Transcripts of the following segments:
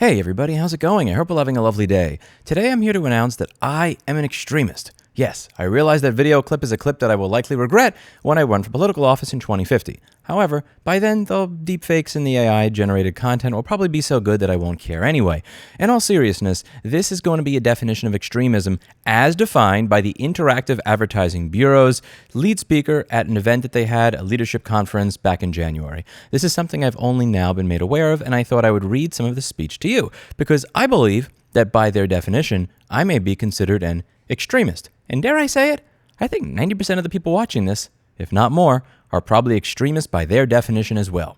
Hey everybody, how's it going? I hope you're having a lovely day. Today I'm here to announce that I am an extremist. Yes, I realize that video clip is a clip that I will likely regret when I run for political office in 2050. However, by then, the deepfakes and the AI-generated content will probably be so good that I won't care anyway. In all seriousness, this is going to be a definition of extremism as defined by the Interactive Advertising Bureau's lead speaker at an event that they had, a leadership conference back in January. This is something I've only now been made aware of, and I thought I would read some of the speech to you, because I believe that by their definition, I may be considered an extremist. And dare I say it, I think 90% of the people watching this, if not more, are probably extremists by their definition as well.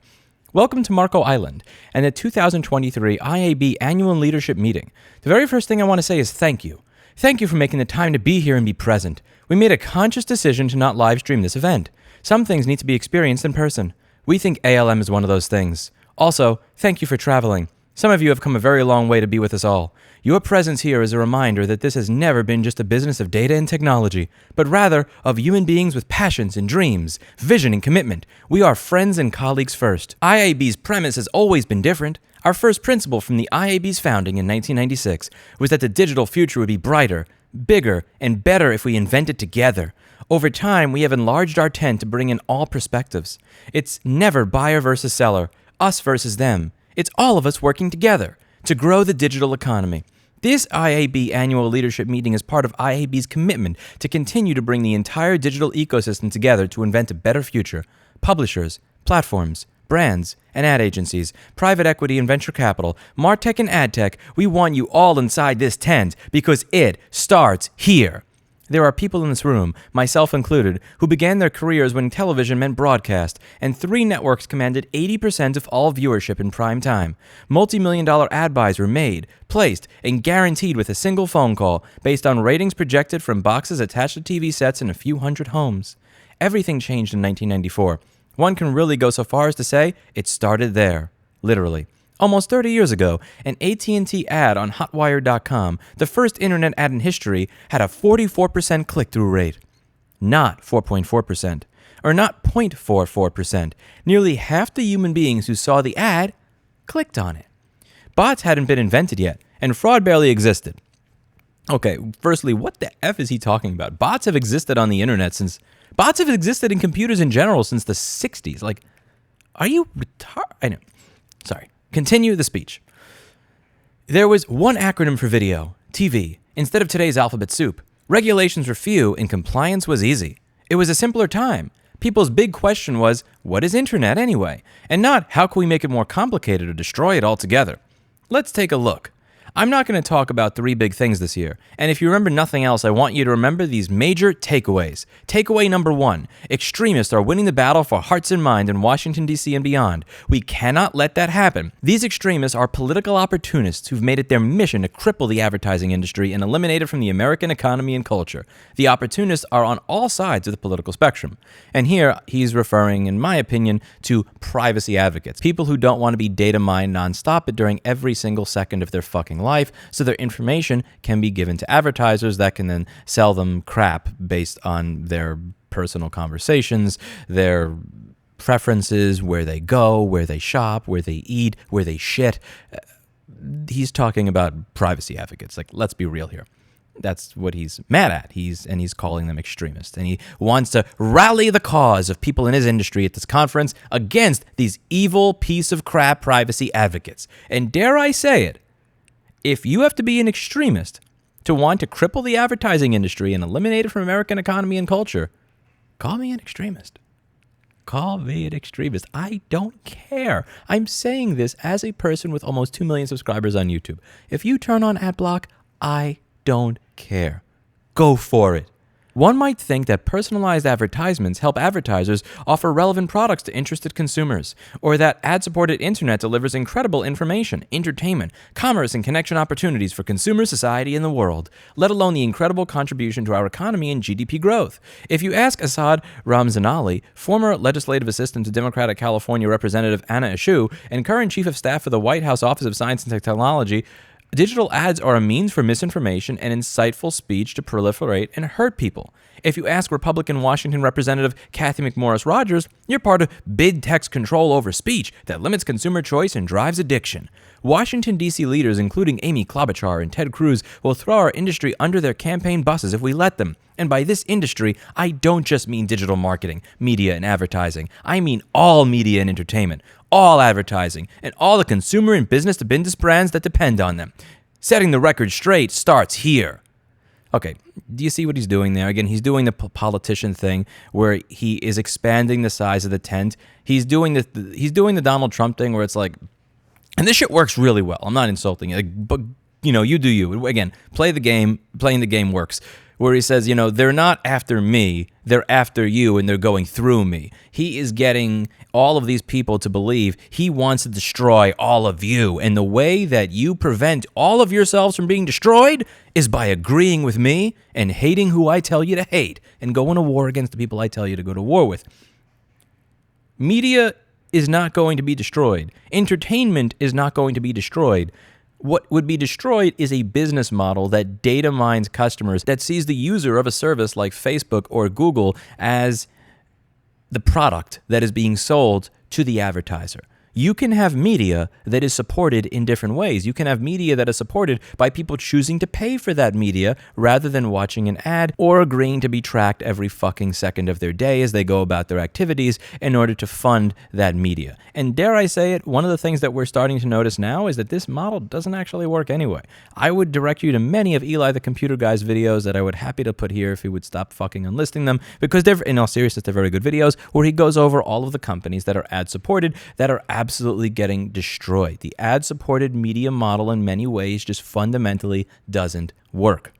Welcome to Marco Island and the 2023 IAB Annual Leadership Meeting. The very first thing I want to say is thank you. Thank you for making the time to be here and be present. We made a conscious decision to not live stream this event. Some things need to be experienced in person. We think ALM is one of those things. Also, thank you for traveling. Some of you have come a very long way to be with us all. Your presence here is a reminder that this has never been just a business of data and technology, but rather of human beings with passions and dreams, vision and commitment. We are friends and colleagues first. IAB's premise has always been different. Our first principle from the IAB's founding in 1996 was that the digital future would be brighter, bigger, and better if we invent it together. Over time, we have enlarged our tent to bring in all perspectives. It's never buyer versus seller, us versus them. It's all of us working together to grow the digital economy. This IAB annual leadership meeting is part of IAB's commitment to continue to bring the entire digital ecosystem together to invent a better future. Publishers, platforms, brands, and ad agencies, private equity and venture capital, MarTech and AdTech, we want you all inside this tent because it starts here. There are people in this room, myself included, who began their careers when television meant broadcast, and 3 networks commanded 80% of all viewership in prime time. Multi-million-dollar ad buys were made, placed, and guaranteed with a single phone call, based on ratings projected from boxes attached to TV sets in a few hundred homes. Everything changed in 1994. One can really go so far as to say it started there, literally. Almost 30 years ago, an AT&T ad on hotwire.com, the first internet ad in history, had a 44% click-through rate. Not 4.4%, or not 0.44%. Nearly half the human beings who saw the ad clicked on it. Bots hadn't been invented yet, and fraud barely existed. Okay, firstly, what the F is he talking about? Bots have existed on the internet Bots have existed in computers in general since the 60s. Like, are you retarded? I know. Sorry. Continue the speech. There was one acronym for video, TV, instead of today's alphabet soup. Regulations were few and compliance was easy. It was a simpler time. People's big question was, what is internet anyway? And not, how can we make it more complicated or destroy it altogether? Let's take a look. I'm not going to talk about 3 big things this year, and if you remember nothing else, I want you to remember these major takeaways. Takeaway number 1, extremists are winning the battle for hearts and minds in Washington, D.C. and beyond. We cannot let that happen. These extremists are political opportunists who've made it their mission to cripple the advertising industry and eliminate it from the American economy and culture. The opportunists are on all sides of the political spectrum. And here, he's referring, in my opinion, to privacy advocates. People who don't want to be data mined nonstop, but during every single second of their fucking life, so their information can be given to advertisers that can then sell them crap based on their personal conversations, their preferences, where they go, where they shop, where they eat, where they shit. He's talking about privacy advocates. Like, let's be real here. That's what he's mad at. He's calling them extremists. And he wants to rally the cause of people in his industry at this conference against these evil piece of crap privacy advocates. And dare I say it, if you have to be an extremist to want to cripple the advertising industry and eliminate it from American economy and culture, call me an extremist. Call me an extremist. I don't care. I'm saying this as a person with almost 2 million subscribers on YouTube. If you turn on ad block, I don't care. Go for it. One might think that personalized advertisements help advertisers offer relevant products to interested consumers, or that ad-supported internet delivers incredible information, entertainment, commerce, and connection opportunities for consumer society and the world, let alone the incredible contribution to our economy and GDP growth. If you ask Asad Ramzanali, former legislative assistant to Democratic California Representative Anna Eshoo, and current chief of staff for the White House Office of Science and Technology, Digital ads are a means for misinformation and insightful speech to proliferate and hurt people. If you ask Republican Washington Representative Kathy McMorris Rogers, you're part of big tech's control over speech that limits consumer choice and drives addiction. Washington, D.C. leaders, including Amy Klobuchar and Ted Cruz, will throw our industry under their campaign buses if we let them. And by this industry, I don't just mean digital marketing, media, and advertising. I mean all media and entertainment, all advertising, and all the consumer and business-to-business brands that depend on them. Setting the record straight starts here. Okay, do you see what he's doing there? Again, he's doing the politician thing where he is expanding the size of the tent. He's doing the Donald Trump thing where it's like, and this shit works really well. I'm not insulting you, but you do you. Again, play the game. Playing the game works. Where he says, they're not after me, they're after you, and they're going through me. He is getting all of these people to believe he wants to destroy all of you. And the way that you prevent all of yourselves from being destroyed is by agreeing with me and hating who I tell you to hate and going to war against the people I tell you to go to war with. Media is not going to be destroyed. Entertainment is not going to be destroyed. What would be destroyed is a business model that data mines customers, that sees the user of a service like Facebook or Google as the product that is being sold to the advertiser. You can have media that is supported in different ways. You can have media that is supported by people choosing to pay for that media rather than watching an ad or agreeing to be tracked every fucking second of their day as they go about their activities in order to fund that media. And dare I say it, one of the things that we're starting to notice now is that this model doesn't actually work anyway. I would direct you to many of Eli the Computer Guy's videos that I would happy to put here if he would stop fucking unlisting them, because they're, in all seriousness, they're very good videos where he goes over all of the companies that are ad-supported that are absolutely getting destroyed. The ad-supported media model in many ways just fundamentally doesn't work.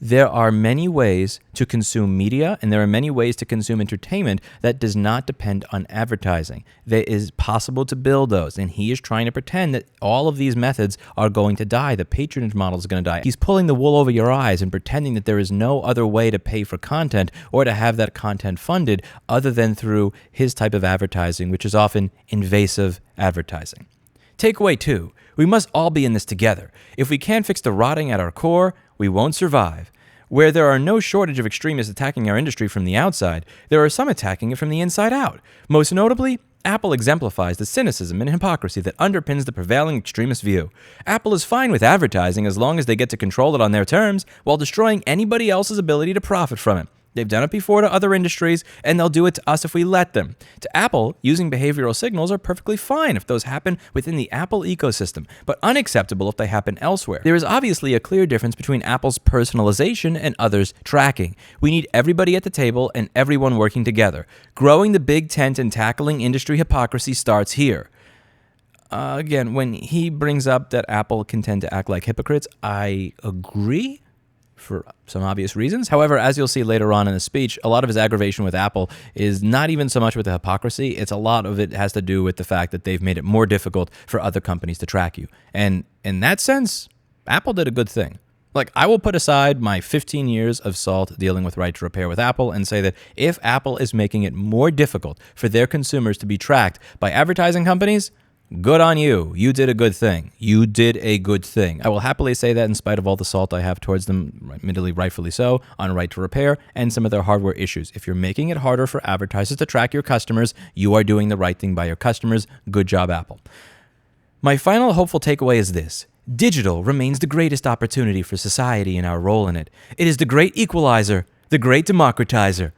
There are many ways to consume media, and there are many ways to consume entertainment that does not depend on advertising. It is possible to build those, and he is trying to pretend that all of these methods are going to die. The patronage model is going to die. He's pulling the wool over your eyes and pretending that there is no other way to pay for content or to have that content funded other than through his type of advertising, which is often invasive advertising. Takeaway 2. We must all be in this together. If we can't fix the rotting at our core, we won't survive. Where there are no shortage of extremists attacking our industry from the outside, there are some attacking it from the inside out. Most notably, Apple exemplifies the cynicism and hypocrisy that underpins the prevailing extremist view. Apple is fine with advertising as long as they get to control it on their terms, while destroying anybody else's ability to profit from it. They've done it before to other industries, and they'll do it to us if we let them. To Apple, using behavioral signals are perfectly fine if those happen within the Apple ecosystem, but unacceptable if they happen elsewhere. There is obviously a clear difference between Apple's personalization and others' tracking. We need everybody at the table and everyone working together. Growing the big tent and tackling industry hypocrisy starts here. Again, when he brings up that Apple can tend to act like hypocrites, I agree, for some obvious reasons. However, as you'll see later on in the speech, a lot of his aggravation with Apple is not even so much with the hypocrisy. It's a lot of it has to do with the fact that they've made it more difficult for other companies to track you. And in that sense, Apple did a good thing. Like, I will put aside my 15 years of salt dealing with right to repair with Apple and say that if Apple is making it more difficult for their consumers to be tracked by advertising companies, good on you. You did a good thing. You did a good thing. I will happily say that in spite of all the salt I have towards them, admittedly rightfully so, on right to repair and some of their hardware issues. If you're making it harder for advertisers to track your customers, you are doing the right thing by your customers. Good job, Apple. My final hopeful takeaway is this. Digital remains the greatest opportunity for society and our role in it. It is the great equalizer, the great democratizer.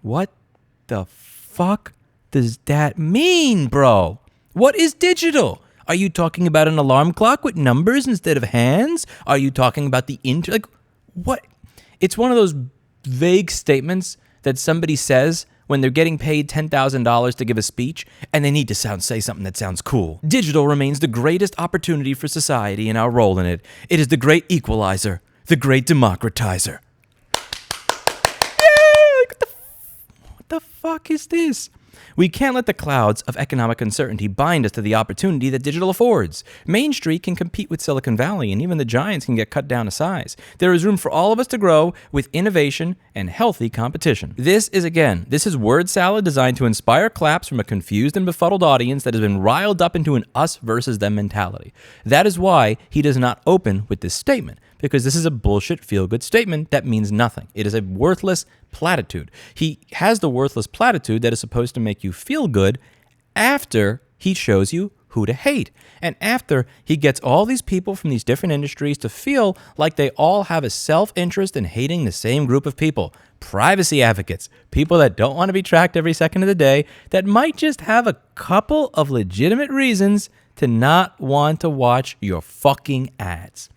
What the fuck does that mean, bro? What is digital? Are you talking about an alarm clock with numbers instead of hands? Are you talking about the what? It's one of those vague statements that somebody says when they're getting paid $10,000 to give a speech and they need to say something that sounds cool. Digital remains the greatest opportunity for society and our role in it. It is the great equalizer, the great democratizer. Yay! What the fuck is this? We can't let the clouds of economic uncertainty bind us to the opportunity that digital affords. Main Street can compete with Silicon Valley, and even the giants can get cut down to size. There is room for all of us to grow with innovation and healthy competition. This is word salad designed to inspire claps from a confused and befuddled audience that has been riled up into an us versus them mentality. That is why he does not open with this statement, because this is a bullshit feel-good statement that means nothing. It is a worthless platitude. He has the worthless platitude that is supposed to make you feel good after he shows you who to hate. And after he gets all these people from these different industries to feel like they all have a self-interest in hating the same group of people. Privacy advocates, people that don't want to be tracked every second of the day, that might just have a couple of legitimate reasons to not want to watch your fucking ads.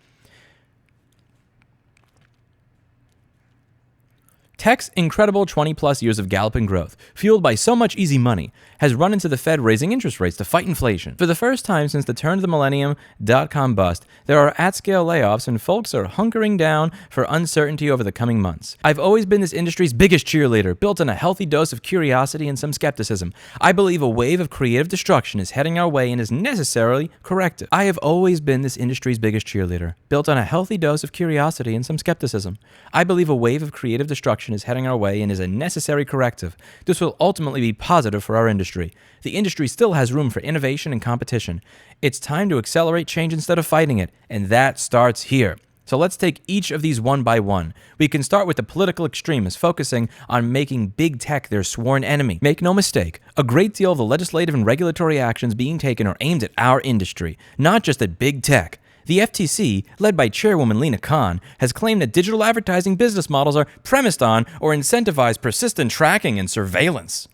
Tech's incredible 20-plus years of galloping growth, fueled by so much easy money, has run into the Fed raising interest rates to fight inflation. For the first time since the turn of the millennium dot-com bust, there are at-scale layoffs and folks are hunkering down for uncertainty over the coming months. I've always been this industry's biggest cheerleader, built on a healthy dose of curiosity and some skepticism. I believe a wave of creative destruction is heading our way and is necessarily corrective. I have always been this industry's biggest cheerleader, built on a healthy dose of curiosity and some skepticism. I believe a wave of creative destruction is heading our way and is a necessary corrective. This will ultimately be positive for our industry. The industry still has room for innovation and competition. It's time to accelerate change instead of fighting it, and that starts here. So let's take each of these one by one. We can start with the political extremists focusing on making big tech their sworn enemy. Make no mistake, a great deal of the legislative and regulatory actions being taken are aimed at our industry, not just at big tech. The FTC, led by Chairwoman Lina Khan, has claimed that digital advertising business models are premised on or incentivize persistent tracking and surveillance.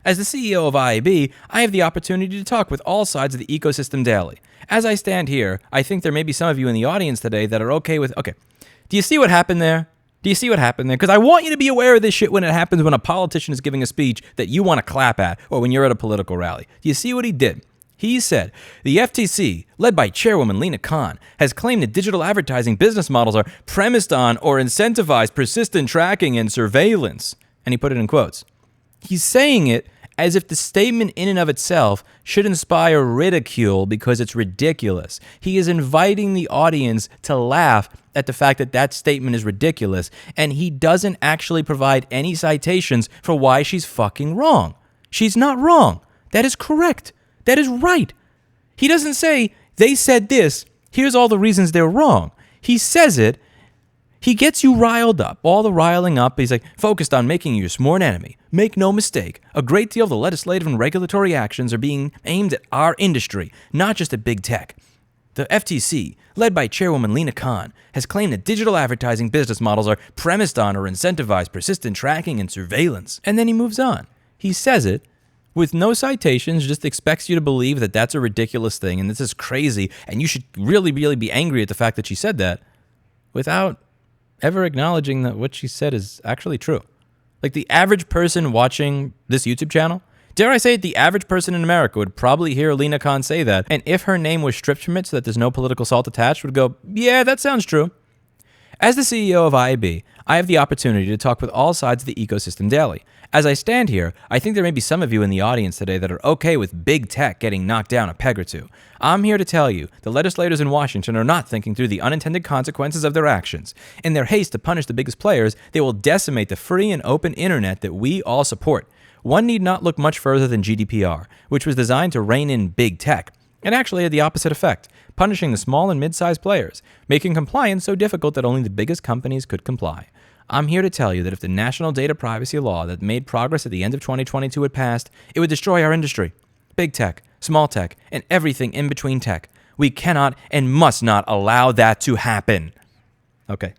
As the CEO of IAB, I have the opportunity to talk with all sides of the ecosystem daily. As I stand here, I think there may be some of you in the audience today that are okay, do you see what happened there? Do you see what happened there? Because I want you to be aware of this shit when it happens when a politician is giving a speech that you want to clap at, or when you're at a political rally. Do you see what he did? He said, the FTC, led by Chairwoman Lina Khan, has claimed that digital advertising business models are premised on or incentivize persistent tracking and surveillance. And he put it in quotes. He's saying it as if the statement in and of itself should inspire ridicule because it's ridiculous. He is inviting the audience to laugh at the fact that that statement is ridiculous, and he doesn't actually provide any citations for why she's fucking wrong. She's not wrong. That is correct. That is right. He doesn't say, they said this, here's all the reasons they're wrong. He says it, he gets you riled up, all the riling up. He's like, focused on making you your sworn enemy. Make no mistake, a great deal of the legislative and regulatory actions are being aimed at our industry, not just at big tech. The FTC, led by Chairwoman Lina Khan, has claimed that digital advertising business models are premised on or incentivize persistent tracking and surveillance. And then he moves on. He says it, with no citations, just expects you to believe that that's a ridiculous thing and this is crazy and you should really, really be angry at the fact that she said that without ever acknowledging that what she said is actually true. Like the average person watching this YouTube channel, dare I say it, the average person in America would probably hear Lina Khan say that, and if her name was stripped from it so that there's no political salt attached, would go, yeah, that sounds true. As the CEO of IAB, I have the opportunity to talk with all sides of the ecosystem daily. As I stand here, I think there may be some of you in the audience today that are okay with big tech getting knocked down a peg or two. I'm here to tell you, the legislators in Washington are not thinking through the unintended consequences of their actions. In their haste to punish the biggest players, they will decimate the free and open internet that we all support. One need not look much further than GDPR, which was designed to rein in big tech. It actually had the opposite effect, punishing the small and mid-sized players, making compliance so difficult that only the biggest companies could comply. I'm here to tell you that if the National Data Privacy Law that made progress at the end of 2022 had passed, it would destroy our industry. Big tech, small tech, and everything in between tech. We cannot and must not allow that to happen. Okay.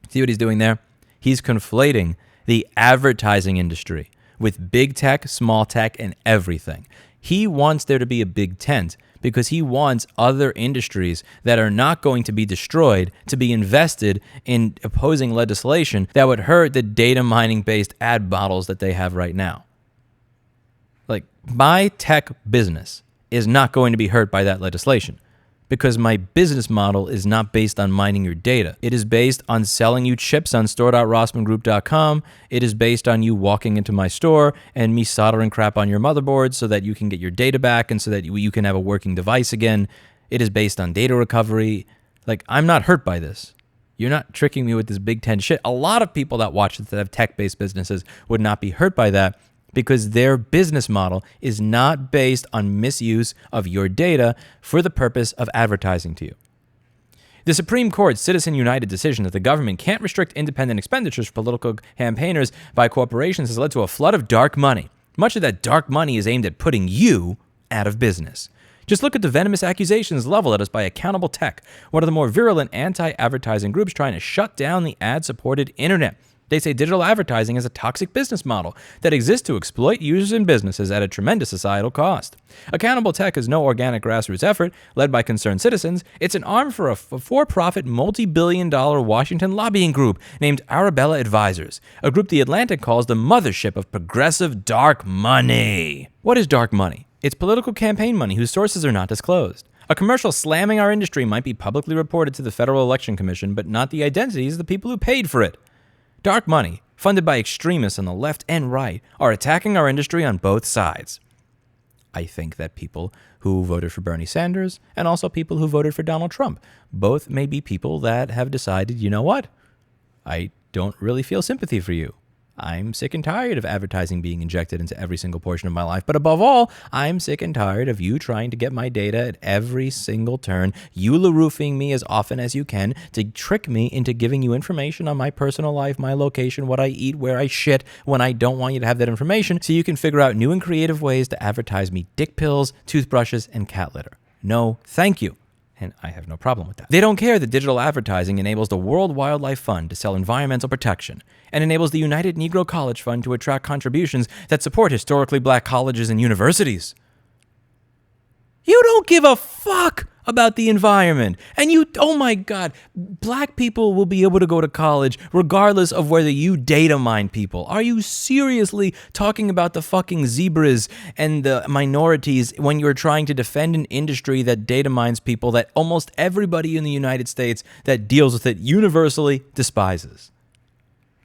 See what he's doing there? He's conflating the advertising industry with big tech, small tech, and everything. He wants there to be a big tent because he wants other industries that are not going to be destroyed to be invested in opposing legislation that would hurt the data mining-based ad models that they have right now. Like, my tech business is not going to be hurt by that legislation. because my business model is not based on mining your data. It is based on selling you chips on store.rossmangroup.com. It is based on you walking into my store and me soldering crap on your motherboard so that you can get your data back and so that you can have a working device again. It is based on data recovery. Like, I'm not hurt by this. You're not tricking me with this Big Ten shit. A lot of people that watch this that have tech-based businesses would not be hurt by that, because their business model is not based on misuse of your data for the purpose of advertising to you. The Supreme Court's Citizen United decision that the government can't restrict independent expenditures for political campaigners by corporations has led to a flood of dark money. Much of that dark money is aimed at putting you out of business. Just look at the venomous accusations leveled at us by Accountable Tech, one of the more virulent anti-advertising groups trying to shut down the ad-supported internet. They say digital advertising is a toxic business model that exists to exploit users and businesses at a tremendous societal cost. Accountable Tech is no organic grassroots effort led by concerned citizens. It's an arm for a for-profit, multi-billion-dollar Washington lobbying group named Arabella Advisors, a group The Atlantic calls the mothership of progressive dark money. What is dark money? It's political campaign money whose sources are not disclosed. A commercial slamming our industry might be publicly reported to the Federal Election Commission, but not the identities of the people who paid for it. Dark money, funded by extremists on the left and right, are attacking our industry on both sides. I think that people who voted for Bernie Sanders and also people who voted for Donald Trump, both may be people that have decided, you know what? I don't really feel sympathy for you. I'm sick and tired of advertising being injected into every single portion of my life. But above all, I'm sick and tired of you trying to get my data at every single turn, you LaRoofing me as often as you can to trick me into giving you information on my personal life, my location, what I eat, where I shit, when I don't want you to have that information, so you can figure out new and creative ways to advertise me dick pills, toothbrushes, and cat litter. No, thank you. And I have no problem with that. They don't care that digital advertising enables the World Wildlife Fund to sell environmental protection and enables the United Negro College Fund to attract contributions that support historically black colleges and universities. You don't give a fuck about the environment. And you, oh my God, black people will be able to go to college regardless of whether you data mine people. Are you seriously talking about the fucking zebras and the minorities when you're trying to defend an industry that data mines people that almost everybody in the United States that deals with it universally despises?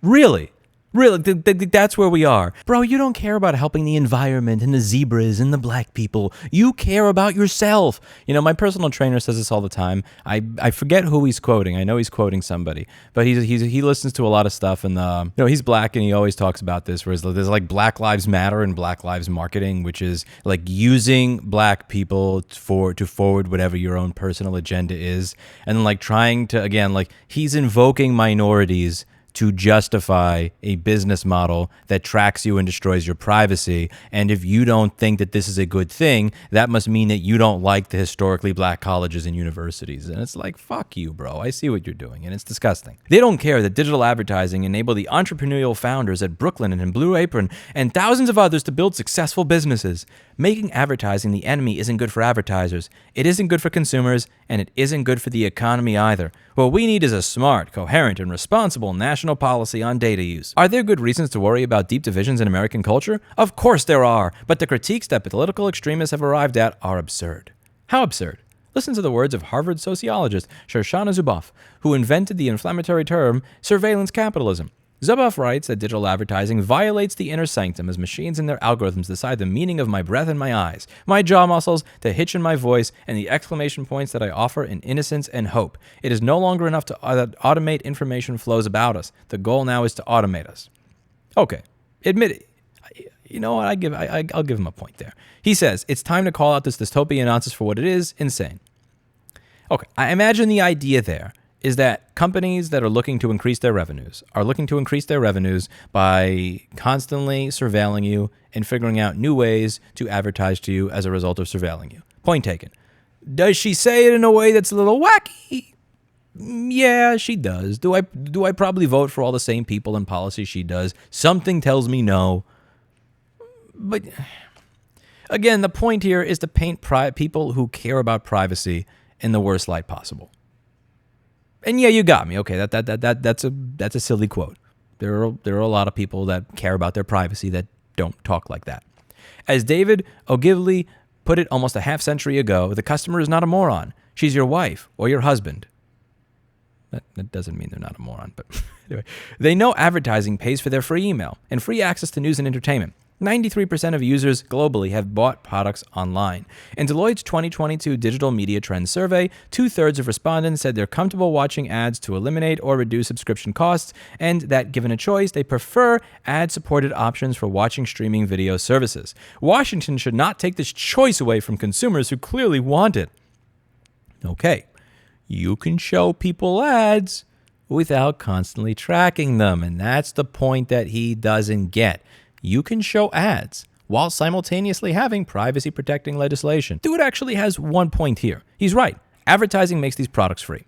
Really? Really, that's where we are. Bro, you don't care about helping the environment and the zebras and the black people. You care about yourself. You know, my personal trainer says this all the time. I forget who he's quoting. I know he's quoting somebody. But he listens to a lot of stuff. And, you know, he's black and he always talks about this. Whereas there's like Black Lives Matter and Black Lives Marketing, which is like using black people to forward whatever your own personal agenda is. And then like trying to, again, like he's invoking minorities to justify a business model that tracks you and destroys your privacy. And if you don't think that this is a good thing, that must mean that you don't like the historically black colleges and universities. And it's like, fuck you, bro. I see what you're doing, and it's disgusting. They don't care that digital advertising enabled the entrepreneurial founders at Brooklyn and Blue Apron and thousands of others to build successful businesses. Making advertising the enemy isn't good for advertisers. It isn't good for consumers, and it isn't good for the economy either. What we need is a smart, coherent, and responsible national policy on data use. Are there good reasons to worry about deep divisions in American culture? Of course there are, but the critiques that political extremists have arrived at are absurd. How absurd? Listen to the words of Harvard sociologist Shoshana Zuboff, who invented the inflammatory term surveillance capitalism. Zuboff writes that digital advertising violates the inner sanctum as machines and their algorithms decide the meaning of my breath and my eyes, my jaw muscles, the hitch in my voice, and the exclamation points that I offer in innocence and hope. It is no longer enough to automate information flows about us. The goal now is to automate us. Okay, admit it. You know what? I'll give him a point there. He says, it's time to call out this dystopian nonsense for what it is, insane. Okay, I imagine the idea there is that companies that are looking to increase their revenues by constantly surveilling you and figuring out new ways to advertise to you as a result of surveilling you. Point taken. Does she say it in a way that's a little wacky? Yeah, she does. Do I probably vote for all the same people and policies she does? Something tells me no. But again, the point here is to paint people who care about privacy in the worst light possible. And yeah, you got me. Okay, that's a silly quote. There are a lot of people that care about their privacy that don't talk like that. As David Ogilvy put it almost a half century ago, the customer is not a moron. She's your wife or your husband. That doesn't mean they're not a moron, but anyway. They know advertising pays for their free email and free access to news and entertainment. 93% of users globally have bought products online. In Deloitte's 2022 Digital Media Trends Survey, 2/3 of respondents said they're comfortable watching ads to eliminate or reduce subscription costs, and that given a choice, they prefer ad-supported options for watching streaming video services. Washington should not take this choice away from consumers who clearly want it. Okay, you can show people ads without constantly tracking them, and that's the point that he doesn't get. You can show ads while simultaneously having privacy-protecting legislation. Dude actually has one point here. He's right. Advertising makes these products free.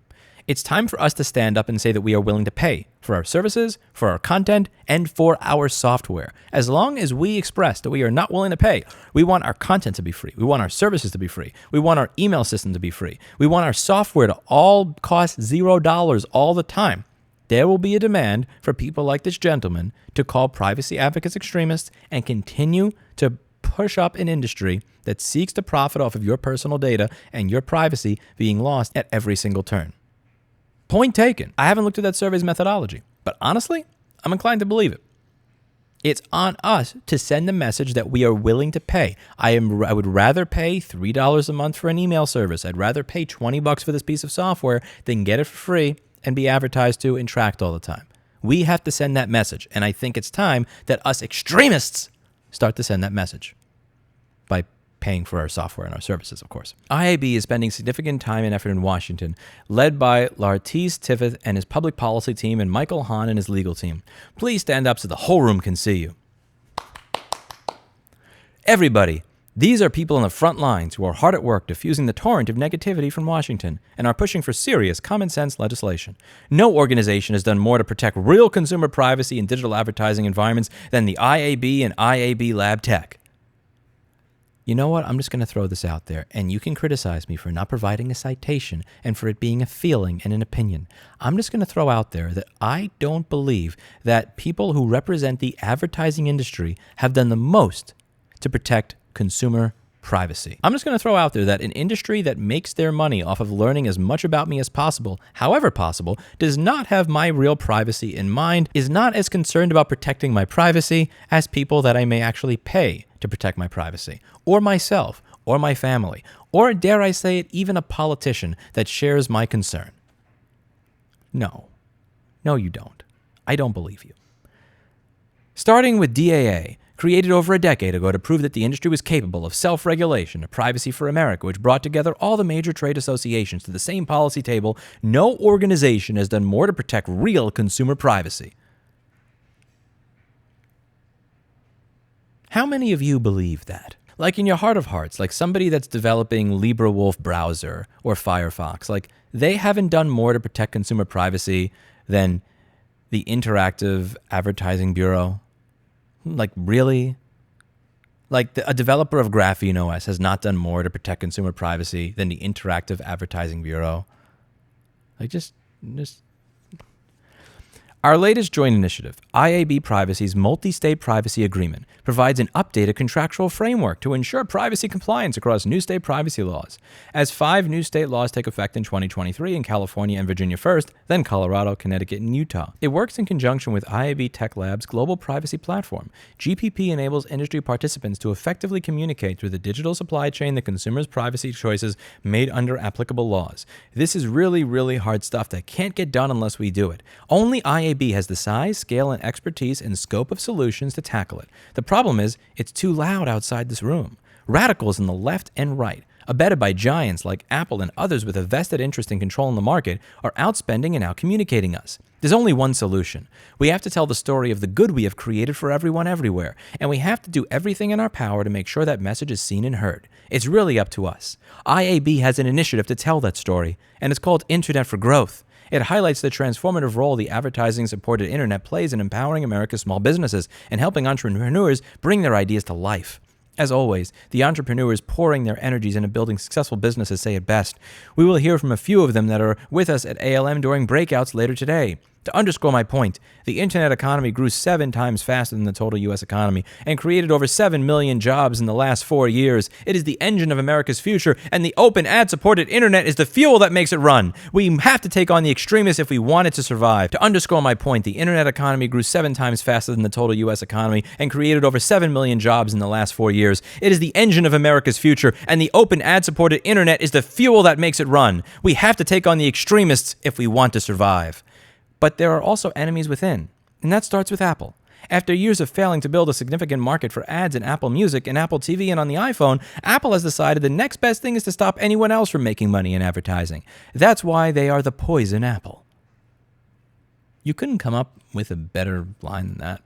It's time for us to stand up and say that we are willing to pay for our services, for our content, and for our software. As long as we express that we are not willing to pay, we want our content to be free. We want our services to be free. We want our email system to be free. We want our software to all cost $0 all the time. There will be a demand for people like this gentleman to call privacy advocates extremists and continue to push up an industry that seeks to profit off of your personal data and your privacy being lost at every single turn. Point taken. I haven't looked at that survey's methodology, but honestly, I'm inclined to believe it. It's on us to send the message that we are willing to pay. I would rather pay $3 a month for an email service. I'd rather pay $20 for this piece of software than get it for free and be advertised to and tracked all the time. We have to send that message, and I think it's time that us extremists start to send that message by paying for our software and our services, of course. IAB is spending significant time and effort in Washington, led by Lartice Tiffith and his public policy team and Michael Hahn and his legal team. Please stand up so the whole room can see you. Everybody, these are people on the front lines who are hard at work diffusing the torrent of negativity from Washington and are pushing for serious common sense legislation. No organization has done more to protect real consumer privacy in digital advertising environments than the IAB and IAB Lab Tech. You know what? I'm just going to throw this out there, and you can criticize me for not providing a citation and for it being a feeling and an opinion. I'm just going to throw out there that I don't believe that people who represent the advertising industry have done the most to protect consumer privacy. I'm just going to throw out there that an industry that makes their money off of learning as much about me as possible, however possible, does not have my real privacy in mind, is not as concerned about protecting my privacy as people that I may actually pay to protect my privacy, or myself, or my family, or dare I say it, even a politician that shares my concern. No, you don't. I don't believe you. Starting with DAA, created over a decade ago to prove that the industry was capable of self-regulation, a Privacy for America, which brought together all the major trade associations to the same policy table, no organization has done more to protect real consumer privacy. How many of you believe that? Like in your heart of hearts, like somebody that's developing LibreWolf browser or Firefox, like they haven't done more to protect consumer privacy than the Interactive Advertising Bureau? Like, really? Like, a developer of Graphene OS has not done more to protect consumer privacy than the Interactive Advertising Bureau? Like, just... Our latest joint initiative, IAB Privacy's Multi-State Privacy Agreement, provides an updated contractual framework to ensure privacy compliance across new state privacy laws. As 5 new state laws take effect in 2023 in California and Virginia first, then Colorado, Connecticut, and Utah. It works in conjunction with IAB Tech Lab's global privacy platform. GPP enables industry participants to effectively communicate through the digital supply chain the consumer's privacy choices made under applicable laws. This is really, really hard stuff that can't get done unless we do it. Only IAB has the size, scale, and expertise and scope of solutions to tackle it. The problem is, it's too loud outside this room. Radicals in the left and right, abetted by giants like Apple and others with a vested interest in controlling the market, are outspending and outcommunicating us. There's only one solution. We have to tell the story of the good we have created for everyone everywhere, and we have to do everything in our power to make sure that message is seen and heard. It's really up to us. IAB has an initiative to tell that story, and it's called Internet for Growth. It highlights the transformative role the advertising-supported internet plays in empowering America's small businesses and helping entrepreneurs bring their ideas to life. As always, the entrepreneurs pouring their energies into building successful businesses say it best. We will hear from a few of them that are with us at ALM during breakouts later today. To underscore my point, the internet economy grew 7 times faster than the total U.S. economy and created over 7 million jobs in the last 4 years. It is the engine of America's future, and the open ad-supported internet is the fuel that makes it run. We have to take on the extremists if we want it to survive. To underscore my point, the internet economy grew 7 times faster than the total U.S. economy and created over 7 million jobs in the last 4 years. It is the engine of America's future, and the open ad-supported internet is the fuel that makes it run. We have to take on the extremists if we want to survive. But there are also enemies within, and that starts with Apple. After years of failing to build a significant market for ads in Apple Music and Apple TV and on the iPhone, Apple has decided the next best thing is to stop anyone else from making money in advertising. That's why they are the poison apple. You couldn't come up with a better line than that.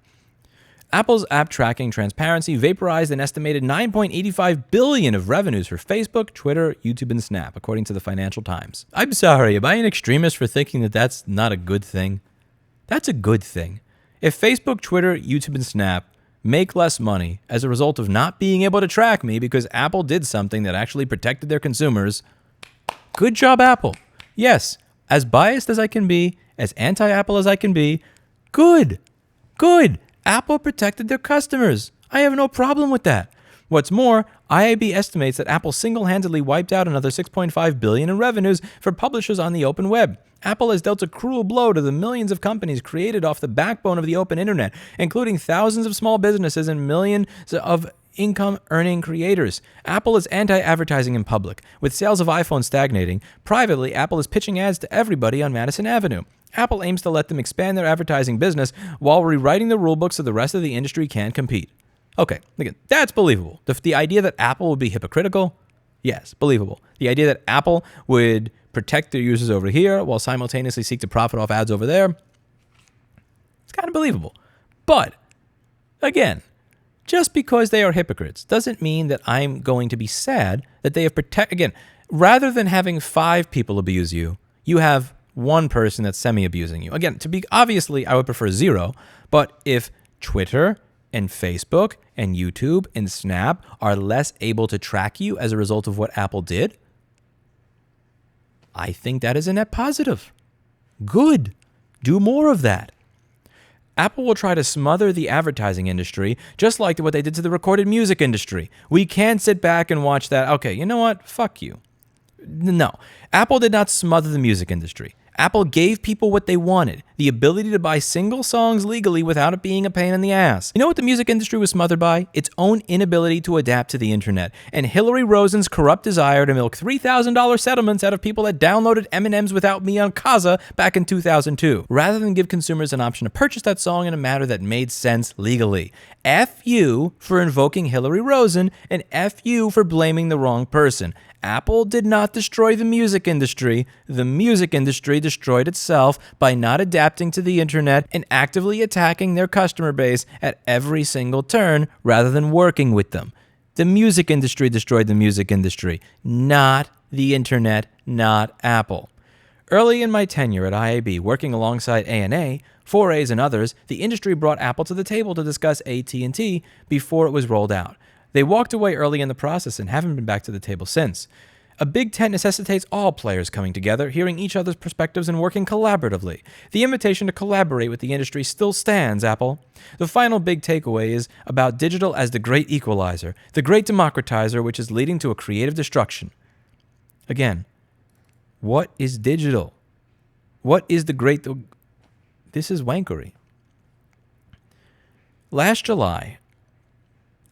Apple's app tracking transparency vaporized an estimated $9.85 billion of revenues for Facebook, Twitter, YouTube, and Snap, according to the Financial Times. I'm sorry, am I an extremist for thinking that that's not a good thing? That's a good thing. If Facebook, Twitter, YouTube, and Snap make less money as a result of not being able to track me because Apple did something that actually protected their consumers, good job, Apple. Yes, as biased as I can be, as anti-Apple as I can be, good. Apple protected their customers. I have no problem with that. What's more, IAB estimates that Apple single-handedly wiped out another $6.5 billion in revenues for publishers on the open web. Apple has dealt a cruel blow to the millions of companies created off the backbone of the open internet, including thousands of small businesses and millions of income-earning creators. Apple is anti-advertising in public. With sales of iPhones stagnating, privately, Apple is pitching ads to everybody on Madison Avenue. Apple aims to let them expand their advertising business while rewriting the rulebook so the rest of the industry can compete. Okay, again, that's believable. The idea that Apple would be hypocritical, yes, believable. The idea that Apple would protect their users over here while simultaneously seek to profit off ads over there, it's kind of believable. But, again, just because they are hypocrites doesn't mean that I'm going to be sad that they have again, rather than having 5 people abuse you, you have one person that's semi-abusing you. Again, obviously, I would prefer 0, but if Twitter and Facebook and YouTube and Snap are less able to track you as a result of what Apple did, I think that is a net positive. Good. Do more of that. Apple will try to smother the advertising industry, just like what they did to the recorded music industry. We can't sit back and watch that. Okay, you know what? Fuck you. No. Apple did not smother the music industry. Apple gave people what they wanted, the ability to buy single songs legally without it being a pain in the ass. You know what the music industry was smothered by? Its own inability to adapt to the internet, and Hillary Rosen's corrupt desire to milk $3,000 settlements out of people that downloaded M&M's Without Me on Kazaa back in 2002, rather than give consumers an option to purchase that song in a manner that made sense legally. F you for invoking Hillary Rosen, and F you for blaming the wrong person. Apple did not destroy the music industry. The music industry destroyed itself by not adapting to the internet and actively attacking their customer base at every single turn rather than working with them. The music industry destroyed the music industry, not the internet, not Apple. Early in my tenure at IAB, working alongside A&A, 4A's and others, the industry brought Apple to the table to discuss AT&T before it was rolled out. They walked away early in the process and haven't been back to the table since. A big tent necessitates all players coming together, hearing each other's perspectives and working collaboratively. The invitation to collaborate with the industry still stands, Apple. The final big takeaway is about digital as the great equalizer, the great democratizer, which is leading to a creative destruction. Again, what is digital? What is the great... This is wankery. Last July,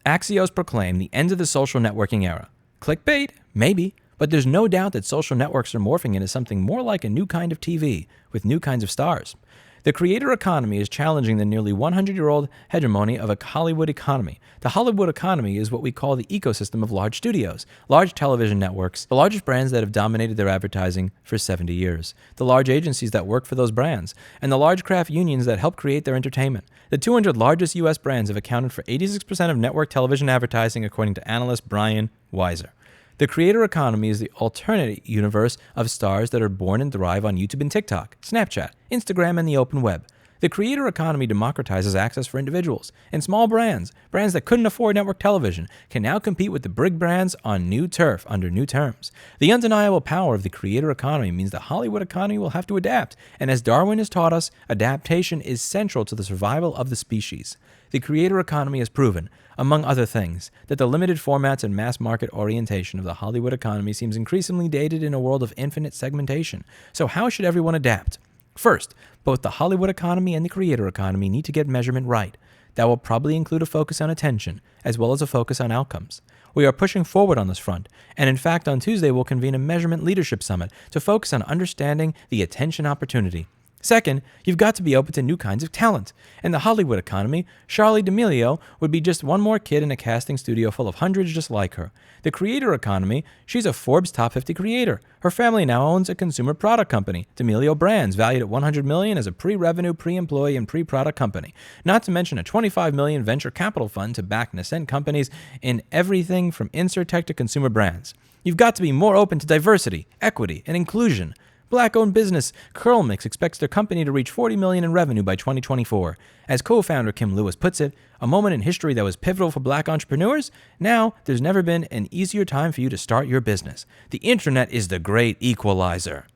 Axios proclaimed the end of the social networking era. Clickbait? Maybe. But there's no doubt that social networks are morphing into something more like a new kind of TV, with new kinds of stars. The creator economy is challenging the nearly 100-year-old hegemony of a Hollywood economy. The Hollywood economy is what we call the ecosystem of large studios, large television networks, the largest brands that have dominated their advertising for 70 years, the large agencies that work for those brands, and the large craft unions that help create their entertainment. The 200 largest U.S. brands have accounted for 86% of network television advertising, according to analyst Brian Weiser. The creator economy is the alternate universe of stars that are born and thrive on YouTube and TikTok, Snapchat, Instagram, and the open web. The creator economy democratizes access for individuals, and small brands that couldn't afford network television, can now compete with the big brands on new turf under new terms. The undeniable power of the creator economy means the Hollywood economy will have to adapt, and as Darwin has taught us, adaptation is central to the survival of the species. The creator economy has proven, among other things, that the limited formats and mass market orientation of the Hollywood economy seems increasingly dated in a world of infinite segmentation. So how should everyone adapt? First, both the Hollywood economy and the creator economy need to get measurement right. That will probably include a focus on attention, as well as a focus on outcomes. We are pushing forward on this front, and in fact on Tuesday we'll convene a Measurement Leadership Summit to focus on understanding the attention opportunity. Second, you've got to be open to new kinds of talent. In the Hollywood economy, Charli D'Amelio would be just one more kid in a casting studio full of hundreds just like her. The creator economy, she's a Forbes Top 50 creator. Her family now owns a consumer product company, D'Amelio Brands, valued at $100 million as a pre-revenue, pre-employee, and pre-product company. Not to mention a $25 million venture capital fund to back nascent companies in everything from insurtech to consumer brands. You've got to be more open to diversity, equity, and inclusion. Black-owned business Curlmix expects their company to reach $40 million in revenue by 2024. As co-founder Kim Lewis puts it, a moment in history that was pivotal for black entrepreneurs. Now, there's never been an easier time for you to start your business. The internet is the great equalizer.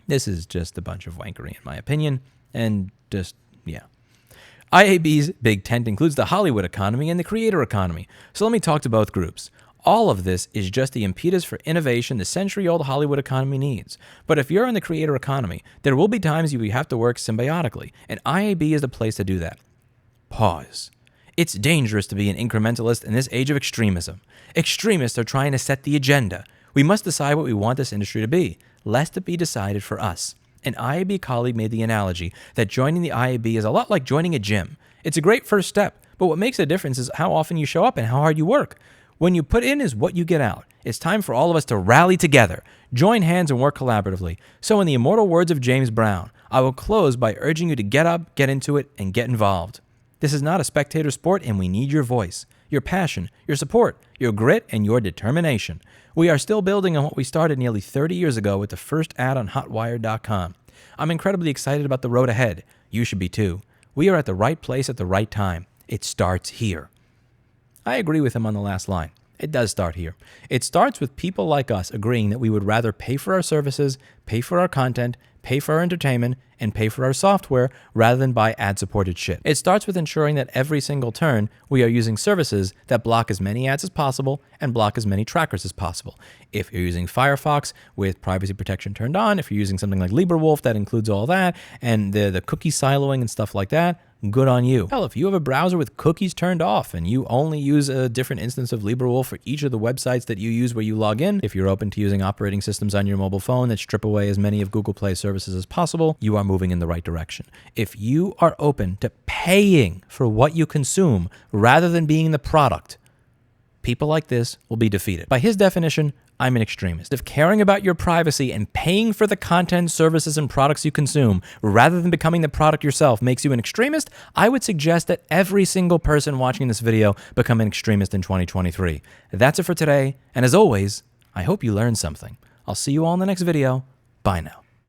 This is just a bunch of wankery in my opinion, and yeah. IAB's big tent includes the Hollywood economy and the creator economy, so let me talk to both groups. All of this is just the impetus for innovation the century-old Hollywood economy needs. But if you're in the creator economy, there will be times you have to work symbiotically, and IAB is the place to do that. Pause. It's dangerous to be an incrementalist in this age of extremism. Extremists are trying to set the agenda. We must decide what we want this industry to be, lest it be decided for us. An IAB colleague made the analogy that joining the IAB is a lot like joining a gym. It's a great first step, but what makes a difference is how often you show up and how hard you work. When you put in is what you get out. It's time for all of us to rally together, join hands and work collaboratively. So in the immortal words of James Brown, I will close by urging you to get up, get into it, and get involved. This is not a spectator sport, and we need your voice, your passion, your support, your grit, and your determination. We are still building on what we started nearly 30 years ago with the first ad on hotwire.com. I'm incredibly excited about the road ahead. You should be too. We are at the right place at the right time. It starts here. I agree with him on the last line. It does start here. It starts with people like us agreeing that we would rather pay for our services, pay for our content, pay for our entertainment, and pay for our software rather than buy ad-supported shit. It starts with ensuring that every single turn we are using services that block as many ads as possible and block as many trackers as possible. If you're using Firefox with privacy protection turned on, if you're using something like LibreWolf that includes all that, and the cookie siloing and stuff like that, good on you. Hell, if you have a browser with cookies turned off and you only use a different instance of LibreWolf for each of the websites that you use where you log in, if you're open to using operating systems on your mobile phone that strip away as many of Google Play services as possible, you are moving in the right direction. If you are open to paying for what you consume rather than being the product, people like this will be defeated. By his definition, I'm an extremist. If caring about your privacy and paying for the content, services, and products you consume rather than becoming the product yourself makes you an extremist, I would suggest that every single person watching this video become an extremist in 2023. That's it for today, and as always, I hope you learned something. I'll see you all in the next video. Bye now.